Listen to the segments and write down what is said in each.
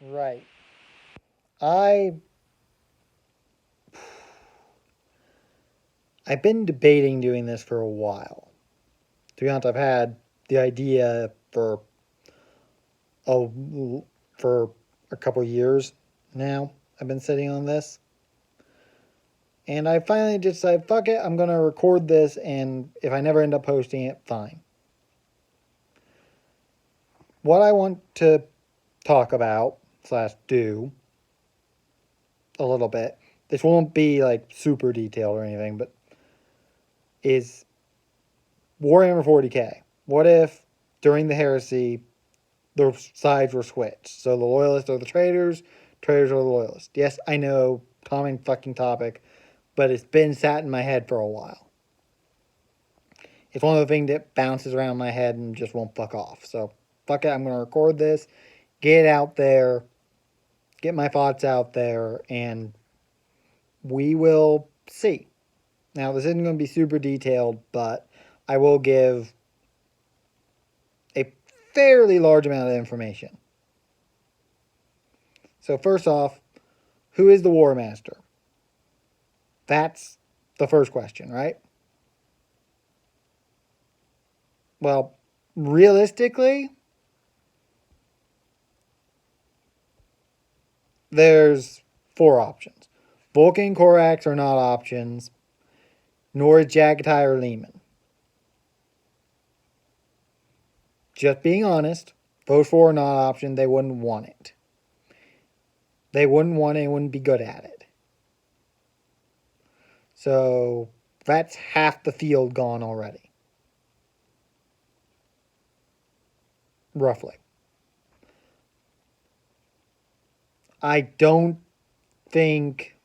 Right. I I've been debating doing this for a while. To be honest, I've had the idea a for a couple years now. I've been sitting on this, and I finally decided, fuck it, I'm gonna record this, and if I never end up posting it, fine. What I want to talk about slash do a little bit. This won't be like super detailed or anything, but is Warhammer 40k. What if during the heresy the sides were switched? So the loyalists are the traitors, traitors are the loyalists. Yes, I know, common fucking topic, but it's been sat in my head for a while. It's one of the things that bounces around my head and just won't fuck off. So fuck it, I'm gonna record this, get it out there, get my thoughts out there, and we will see. Now, this isn't going to be super detailed, but I will give a fairly large amount of information. So, first off, who is the War Master? That's the first question, right? Well, realistically, there's four options. Vulcan and Korax are not options, nor is Jagatai or Lehman. Just being honest, those four are not options. They wouldn't want it. They wouldn't want it and wouldn't be good at it. So that's half the field gone already. Roughly. I don't think,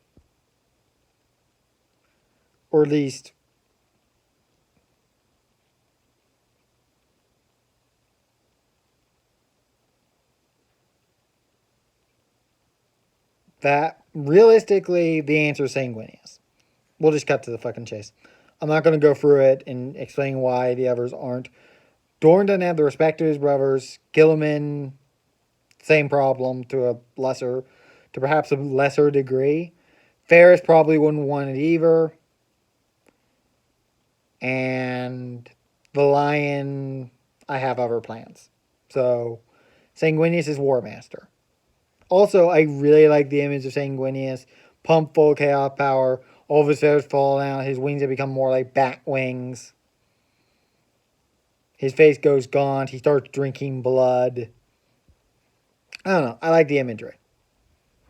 or at least that realistically the answer is Sanguinius. We'll just cut to the fucking chase. I'm not going to go through it and explain why the others aren't. Dorn doesn't have the respect to his brothers. Gilliman, same problem to perhaps a lesser degree. Ferris probably wouldn't want it either. And the Lion, I have other plans. So, Sanguinius is War Master. Also, I really like the image of Sanguinius. Pumped full of chaos power. All of his feathers fall out. His wings have become more like bat wings. His face goes gaunt. He starts drinking blood. I don't know. I like the imagery.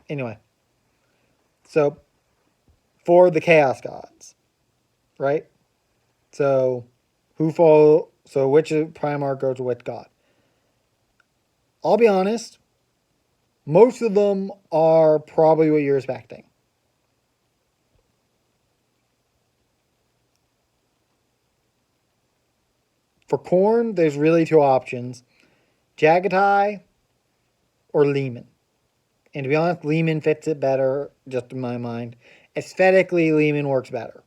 Anyway. So, for the Chaos Gods. Right? So, which Primarch goes to which god? I'll be honest. Most of them are probably what you're expecting. For Khorne, there's really two options. Jagatai or Lehman. And to be honest, Lehman fits it better, just in my mind. Aesthetically, Lehman works better.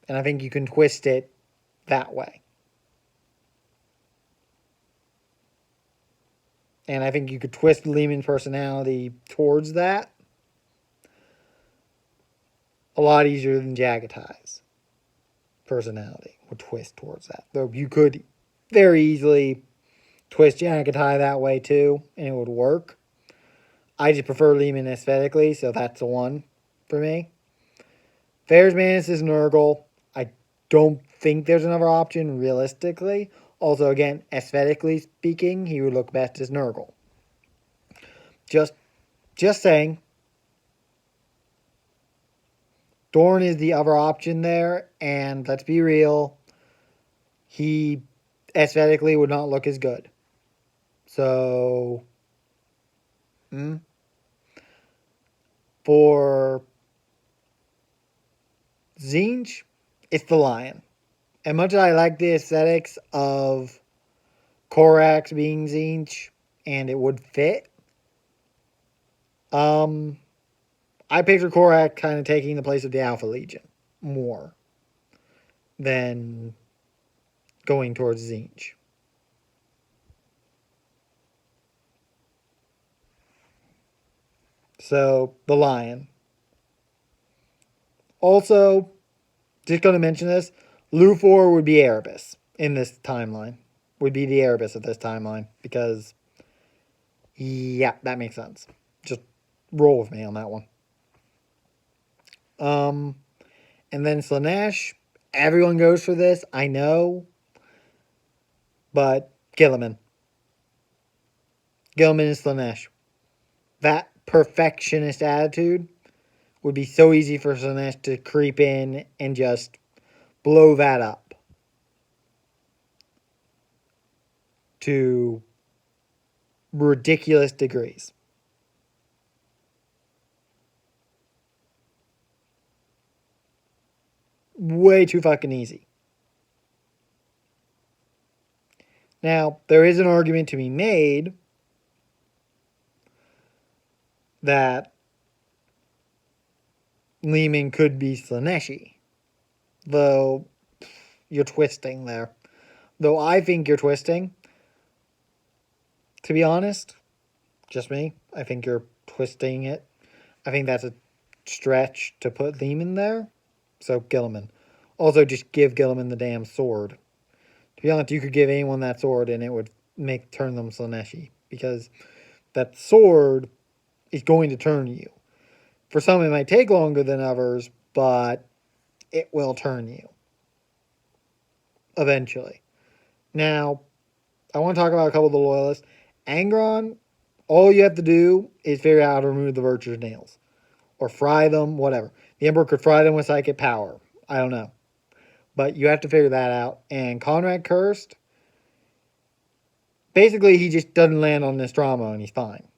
And I think you can twist it that way. And I think you could twist Lehman's personality towards that a lot easier than Jagatai's personality would twist towards that. Though you could very easily twist Jagatai that way too, and it would work. I just prefer Lehman aesthetically, so that's the one for me. Ferris Manus is Nurgle. I don't think there's another option realistically. Also, again, aesthetically speaking, he would look best as Nurgle. Just saying. Dorn is the other option there, and let's be real, he aesthetically would not look as good. So, for Tzeentch, it's the Lion. As much as I like the aesthetics of Korax being Tzeentch, and it would fit, I picture Korak kind of taking the place of the Alpha Legion more than going towards Tzeentch. So, the lion. Also, just going to mention this, Luthor would be Erebus in this timeline. Would be the Erebus of this timeline. Because, yeah, that makes sense. Just roll with me on that one. And then Slanesh, everyone goes for this, I know. But Gilliman. Gilliman is Slanesh. That perfectionist attitude would be so easy for Slanesh to creep in and just blow that up to ridiculous degrees. Way too fucking easy. Now, there is an argument to be made that Lehman could be Slaneshi. Though, you're twisting there. Though I think you're twisting. To be honest, just me, I think you're twisting it. I think that's a stretch to put Lehman there. So, Gilliman. Also, just give Gilliman the damn sword. To be honest, you could give anyone that sword and it would turn them Slaneshi. Because that sword is going to turn you. For some, it might take longer than others, but it will turn you. Eventually. Now, I want to talk about a couple of the loyalists. Angron, all you have to do is figure out how to remove the Virtue's nails. Or fry them, whatever. The Emperor could fry them with psychic power. I don't know. But you have to figure that out. And Conrad Cursed, basically he just doesn't land on Nostromo and he's fine.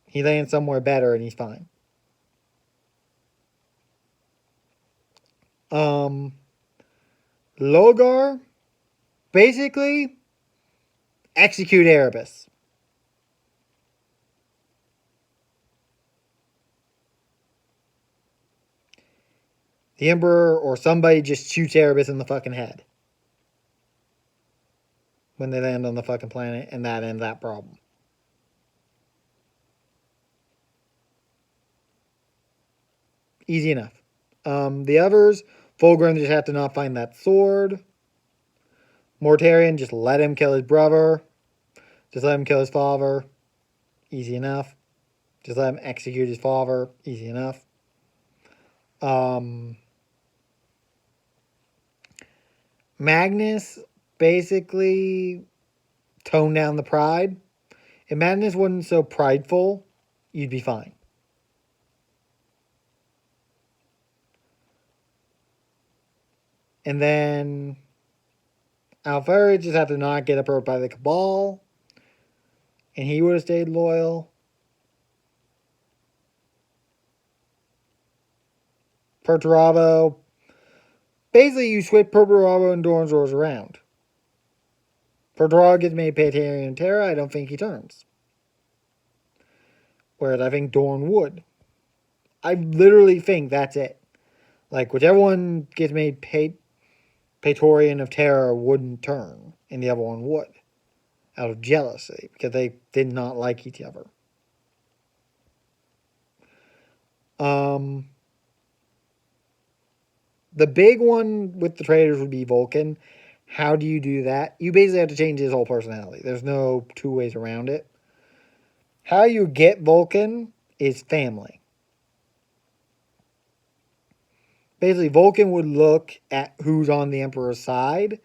He lands somewhere better and he's fine. Logar, basically, execute Erebus. The Emperor or somebody just shoots Erebus in the fucking head when they land on the fucking planet, and that ends that problem. Easy enough. The others, Fulgrim just have to not find that sword. Mortarion, just let him kill his brother. Just let him kill his father. Easy enough. Just let him execute his father. Easy enough. Magnus, basically, tone down the pride. If Magnus wasn't so prideful, you'd be fine. And then Alfred just had to not get approached by the Cabal. And he would have stayed loyal. Perturabo. Basically, you switch Perturabo and Dorn's roles around. Perturabo gets made Paetarian Terra. I don't think he turns. Whereas I think Dorn would. I literally think that's it. Like, whichever one gets made Praetorian of Terror wouldn't turn, and the other one would. Out of jealousy, because they did not like each other. The big one with the traitors would be Vulcan. How do you do that? You basically have to change his whole personality. There's no two ways around it. How you get Vulcan is family. Basically, Vulcan would look at who's on the Emperor's side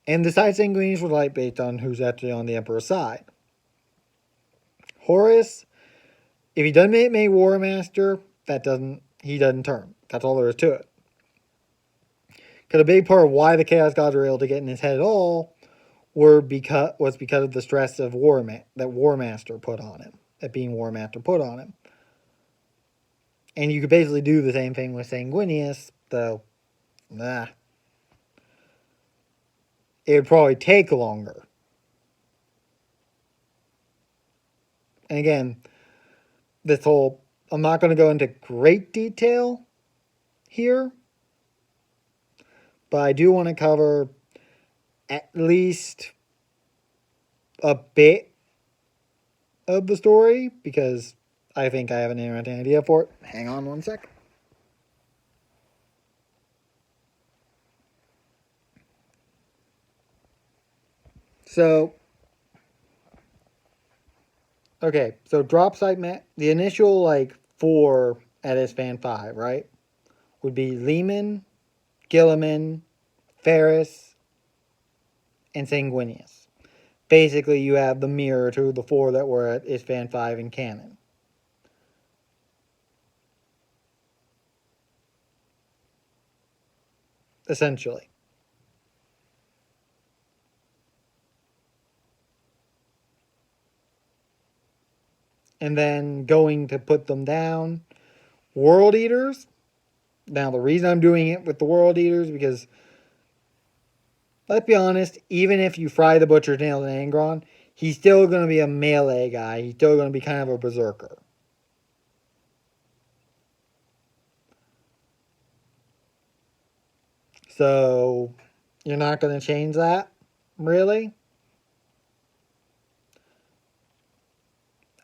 and decide sanguinius would like based on who's actually on the Emperor's side. Horus, if he doesn't make War Master, he doesn't turn. That's all there is to it. Because a big part of why the Chaos Gods were able to get in his head at all was because of the stress of that War Master put on him. That being War Master put on him. And you could basically do the same thing with Sanguinius, though, it would probably take longer. And again, I'm not going to go into great detail here, but I do want to cover at least a bit of the story because I think I have an interesting idea for it. Hang on one sec. So, okay, so drop site the initial like 4 at SFAN 5, right? Would be Lehman, Gilliman, Ferris, and Sanguinius. Basically, you have the mirror to the 4 that were at SFAN 5 in canon. Essentially. And then going to put them down, World Eaters. Now, the reason I'm doing it with the World Eaters because, let's be honest, even if you fry the Butcher's Nail and Angron, he's still going to be a melee guy. He's still going to be kind of a berserker. So, you're not going to change that? Really?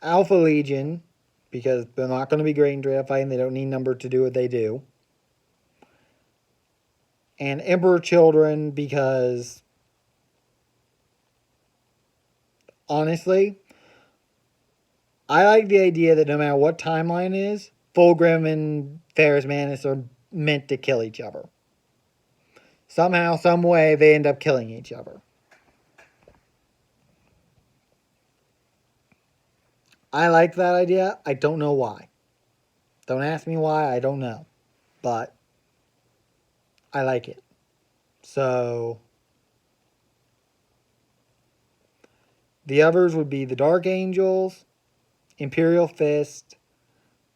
Alpha Legion, because they're not going to be great in draft fighting. They don't need number to do what they do. And Emperor Children, because honestly, I like the idea that no matter what timeline is, Fulgrim and Ferris Manus are meant to kill each other. Somehow, some way, they end up killing each other. I like that idea. I don't know why. Don't ask me why. I don't know. But I like it. So the others would be the Dark Angels, Imperial Fist,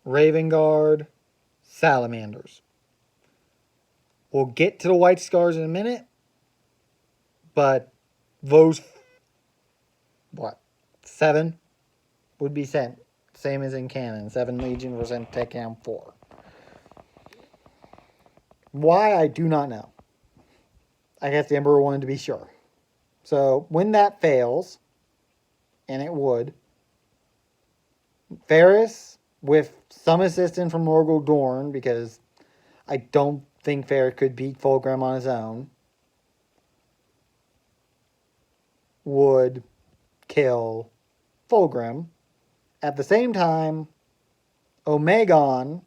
Raven Guard, Salamanders. We'll get to the White Scars in a minute. But those, 7 would be sent. Same as in canon. 7 Legion was sent to take down 4. Why, I do not know. I guess the Emperor wanted to be sure. So, when that fails, and it would, Ferris, with some assistance from Morgul Dorn, because I don't think Ferris could beat Fulgrim on his own, would kill Fulgrim. At the same time, Omegon,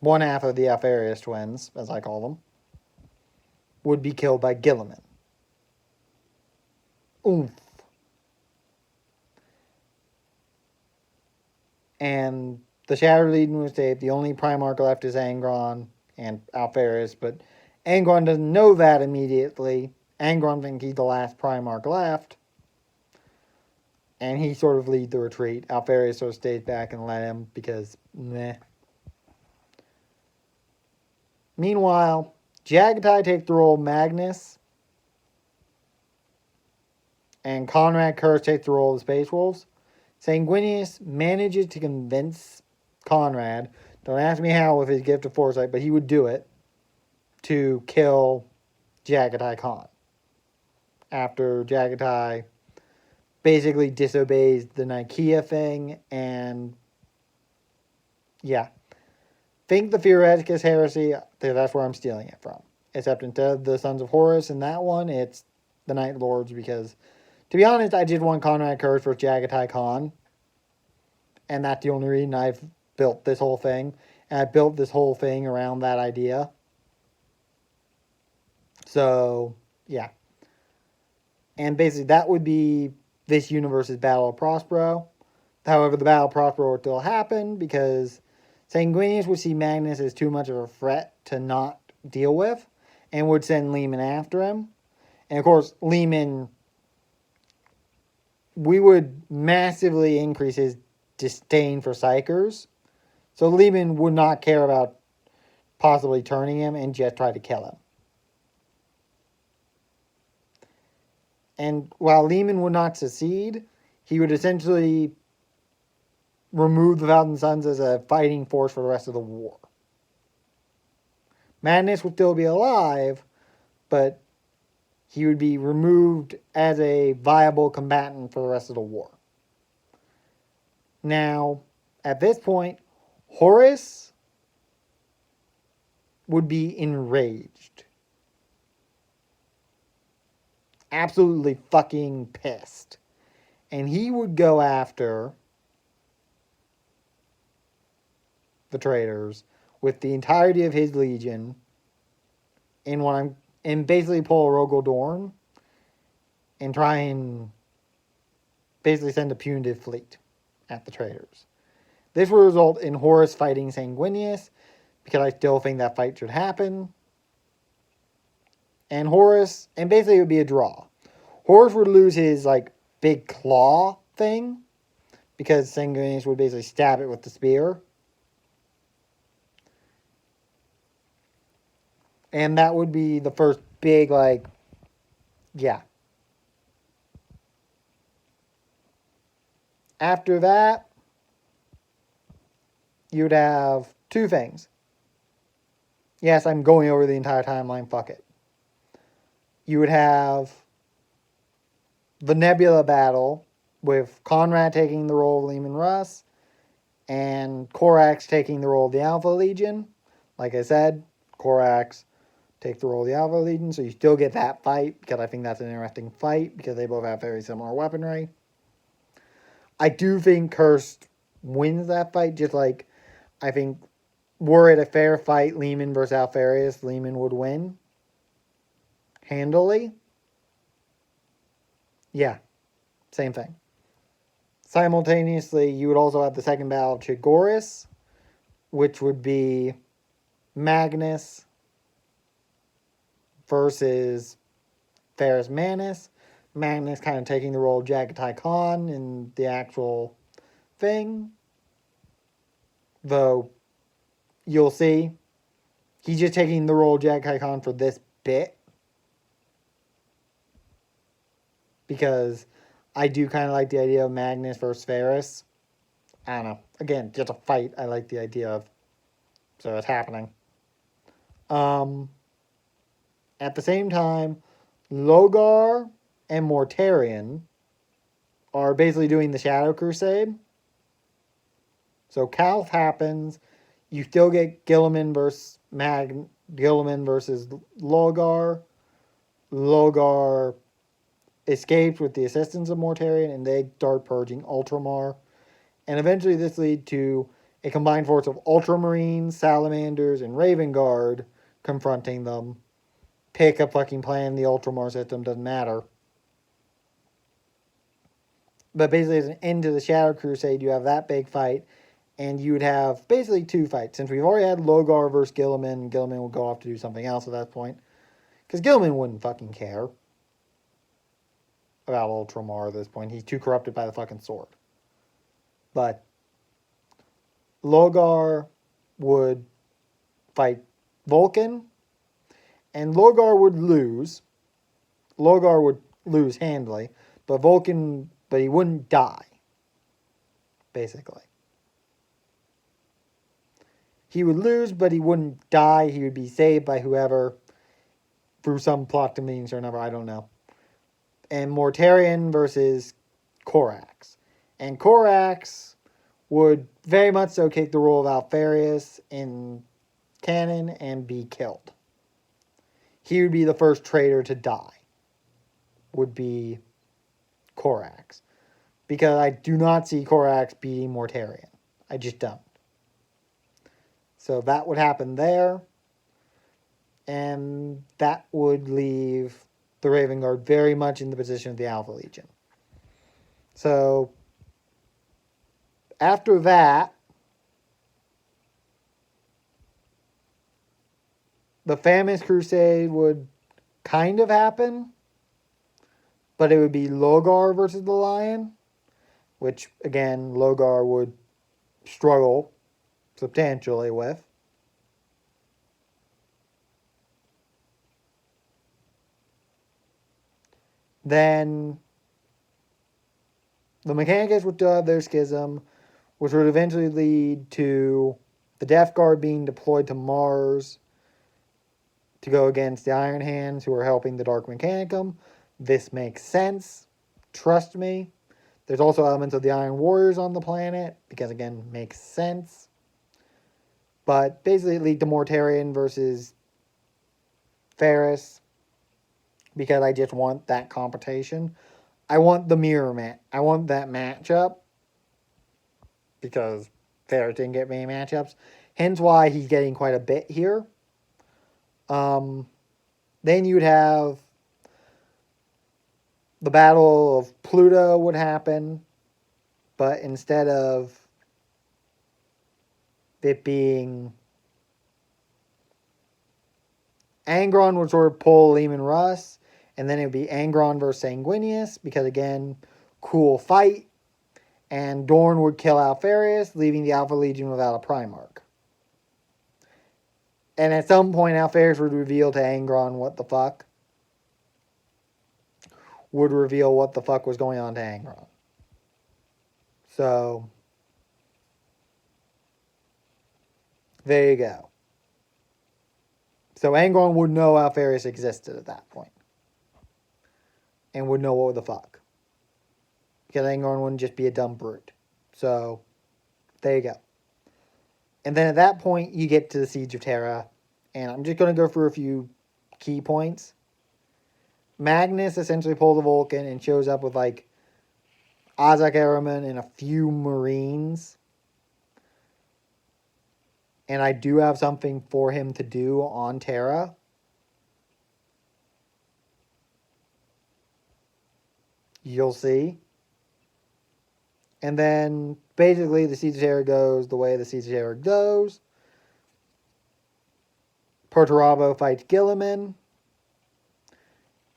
one half of the Alpharius twins, as I call them, would be killed by Gilliman. Oomph. And the Shattered Legion was saved. The only Primarch left is Angron and Alpharius, but Angron doesn't know that immediately. Angron thinks he's the last Primarch left, and he sort of leads the retreat. Alpharius sort of stays back and let him because, meh. Meanwhile, Jagatai takes the role of Magnus, and Conrad Kurz takes the role of the Space Wolves. Sanguinius manages to convince Conrad, don't ask me how with his gift of foresight, but he would do it, to kill Jagatai Khan. After Jagatai basically disobeys the Nicaea thing, and yeah. Think the Theoreticus heresy, that's where I'm stealing it from. Except instead of the Sons of Horus in that one, it's the Night Lords, because, to be honest, I did want Conrad Kurz for Jagatai Khan. And that's the only reason I've built this whole thing. And I built this whole thing around that idea. So, yeah. And basically, that would be this universe's Battle of Prospero. However, the Battle of Prospero would still happen because Sanguinius would see Magnus as too much of a threat to not deal with and would send Lehman after him. And of course, Lehman, we would massively increase his disdain for Psychers. So Lehman would not care about possibly turning him and just try to kill him. And while Lehman would not succeed, he would essentially remove the Thousand Sons as a fighting force for the rest of the war. Magnus would still be alive, but he would be removed as a viable combatant for the rest of the war. Now, at this point, Horus would be enraged. Absolutely fucking pissed. And he would go after the traitors with the entirety of his legion and basically pull a Rogel Dorn and try and basically send a punitive fleet at the traitors. This will result in Horus fighting Sanguinius, because I still think that fight should happen. And basically it would be a draw. Horus would lose his, like, big claw thing, because Sanguinius would basically stab it with the spear. And that would be the first big, like, yeah. After that, you'd have two things. Yes, I'm going over the entire timeline, fuck it. You would have the Nebula battle with Conrad taking the role of Leman Russ and Corax taking the role of the Alpha Legion. Like I said, Corax take the role of the Alpha Legion, so you still get that fight, because I think that's an interesting fight, because they both have very similar weaponry. I do think Cursed wins that fight, just like I think were it a fair fight, Leman versus Alpharius, Leman would win handily. Yeah, same thing. Simultaneously, you would also have the second battle of Chigoris, which would be Magnus versus Ferrus Manus. Magnus kind of taking the role of Jagatai Khan in the actual thing. Though, you'll see, he's just taking the role of Jagatai Khan for this bit. Because I do kind of like the idea of Magnus versus Ferrus. I don't know. Again, just a fight I like the idea of. So it's happening. At the same time, Logar and Mortarion are basically doing the Shadow Crusade. So Calth happens. You still get Gilliman versus Logar. Logar escapes with the assistance of Mortarion, and they start purging Ultramar. And eventually this leads to a combined force of Ultramarines, Salamanders, and Raven Guard confronting them. Pick a fucking plan, the Ultramar system doesn't matter. But basically, as an end to the Shadow Crusade, you have that big fight, and you would have basically two fights. Since we've already had Logar versus Gilliman, Gilliman will go off to do something else at that point. Because Gilliman wouldn't fucking care about Ultramar at this point. He's too corrupted by the fucking sword. But Logar would fight Vulcan, and Logar would lose. Logar would lose handily, but he wouldn't die, basically. He would lose, but he wouldn't die. He would be saved by whoever through some plot to means or another, I don't know. And Mortarion versus Corax. And Corax would very much so take the role of Alpharius in canon and be killed. He would be the first traitor to die. Would be Corax. Because I do not see Corax beating Mortarion. I just don't. So that would happen there. And that would leave the Raven Guard very much in the position of the Alpha Legion. So after that, the Famous Crusade would kind of happen, but it would be Logar versus the Lion, which, again, Logar would struggle substantially with. Then the Mechanicus would still have their schism, which would eventually lead to the Death Guard being deployed to Mars to go against the Iron Hands, who are helping the Dark Mechanicum. This makes sense. Trust me. There's also elements of the Iron Warriors on the planet, because again, makes sense. But basically it leads to Mortarion versus Ferris, because I just want that competition. I want the mirror match. I want that matchup, because Ferris didn't get many matchups. Hence why he's getting quite a bit here. Then you'd have the Battle of Pluto would happen, but instead of it being Angron would sort of pull Lehman Russ, and then it would be Angron versus Sanguinius, because again, cool fight, and Dorn would kill Alpharius, leaving the Alpha Legion without a Primarch. And at some point, Alpharius would reveal to Angron what the fuck. Would reveal what the fuck was going on to Angron. So, there you go. So Angron would know Alpharius existed at that point. And would know what the fuck. Because Angron wouldn't just be a dumb brute. So, there you go. And then at that point, you get to the Siege of Terra. And I'm just going to go through a few key points. Magnus essentially pulls a Vulcan and shows up with, like, Azak Araman and a few Marines. And I do have something for him to do on Terra. You'll see. And then, basically, the Siege of Terra goes the way the Siege of Terra goes. Perturabo fights Gilliman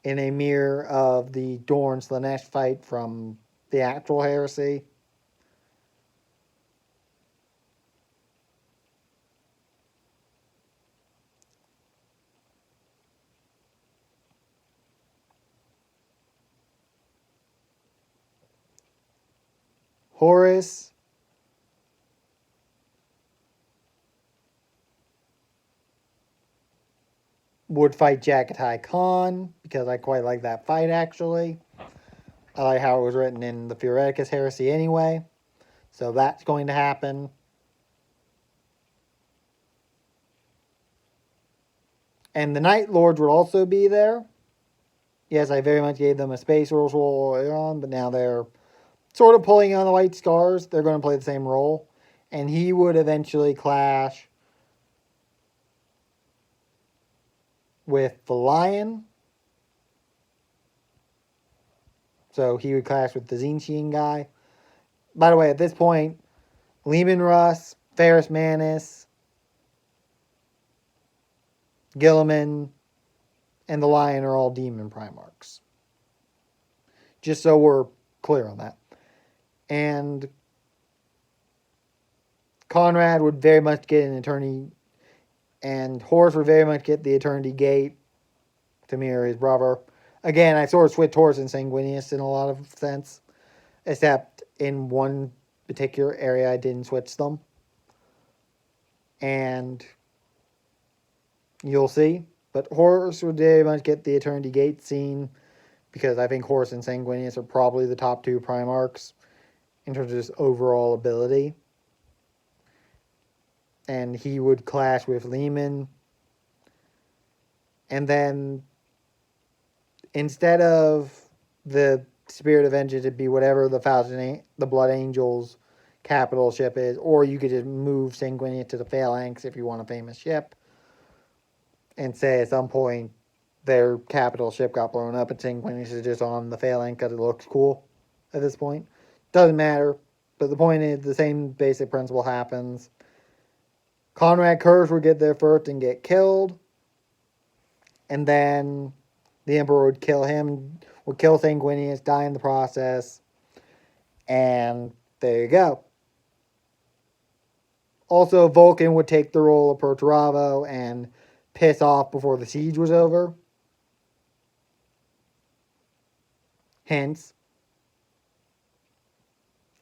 in a mirror of the Dorn-Slanesh fight from the actual heresy. Horus would fight Jagatai Khan, because I quite like that fight, actually. I like how it was written in the Theoreticus heresy anyway. So that's going to happen. And the Night Lords would also be there. Yes, I very much gave them a space role earlier on, but now they're sort of pulling on the White Scars. They're going to play the same role. And he would eventually clash with the Lion. So he would clash with the Zinchian guy. By the way, at this point, Lehman Russ, Ferris Manus, Gilliman, and the Lion are all Demon Primarchs. Just so we're clear on that. And Conrad would very much get an Eternity, and Horus would very much get the Eternity Gate to mirror his brother. Again, I sort of switched Horus and Sanguinius in a lot of sense, except in one particular area I didn't switch them. And you'll see. But Horus would very much get the Eternity Gate scene, because I think Horus and Sanguinius are probably the top two Primarchs in terms of just overall ability. And he would clash with Lehman. And then, instead of the Spirit of Vengeance, it'd be whatever the Blood Angels capital ship is, or you could just move Sanguinius to the Phalanx if you want a famous ship, and say at some point their capital ship got blown up and Sanguinius is just on the Phalanx because it looks cool at this point. Doesn't matter, but the point is the same basic principle happens. Conrad Kurz would get there first and get killed, and then the Emperor would kill him, would kill Sanguinius, die in the process, and there you go. Also, Vulcan would take the role of Perturabo and piss off before the siege was over. Hence.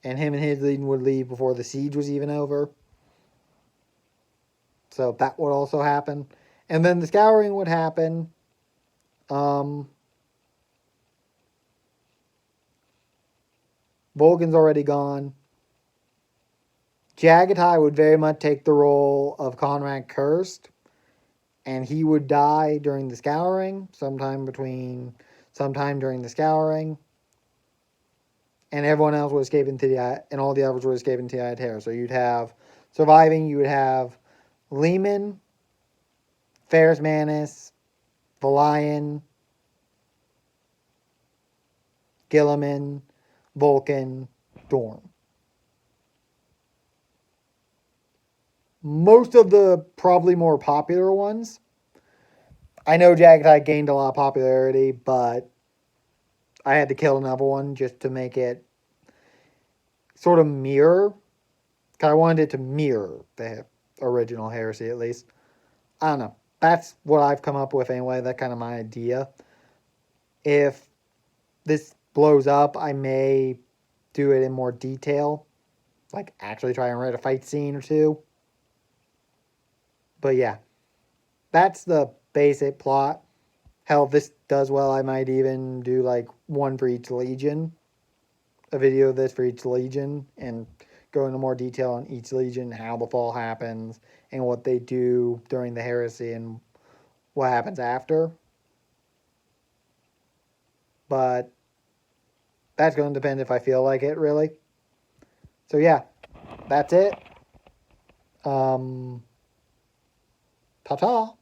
And him and his legion would leave before the siege was even over. So that would also happen. And then the scouring would happen. Vulcan's already gone. Jagatai would very much take the role of Conrad Cursed, and he would die during the Scouring, sometime during the Scouring, and everyone else would escape into and all the others would escape into the Terror. So you'd have surviving. You would have Lehman, Ferris Manus, Valiant, Gilliman, Vulcan, Dorn. Most of the probably more popular ones. I know Jagatai gained a lot of popularity, but I had to kill another one just to make it sort of mirror. Cause I wanted it to mirror the original Heresy, at least. I don't know. That's what I've come up with anyway. That's kind of my idea. If this blows up, I may do it in more detail. Like, actually try and write a fight scene or two. But yeah, that's the basic plot. Hell, if this does well, I might even do like one for each Legion. A video of this for each Legion and go into more detail on each Legion, how the fall happens, and what they do during the Heresy and what happens after. But that's going to depend if I feel like it, really. So yeah, that's it. Ta-ta.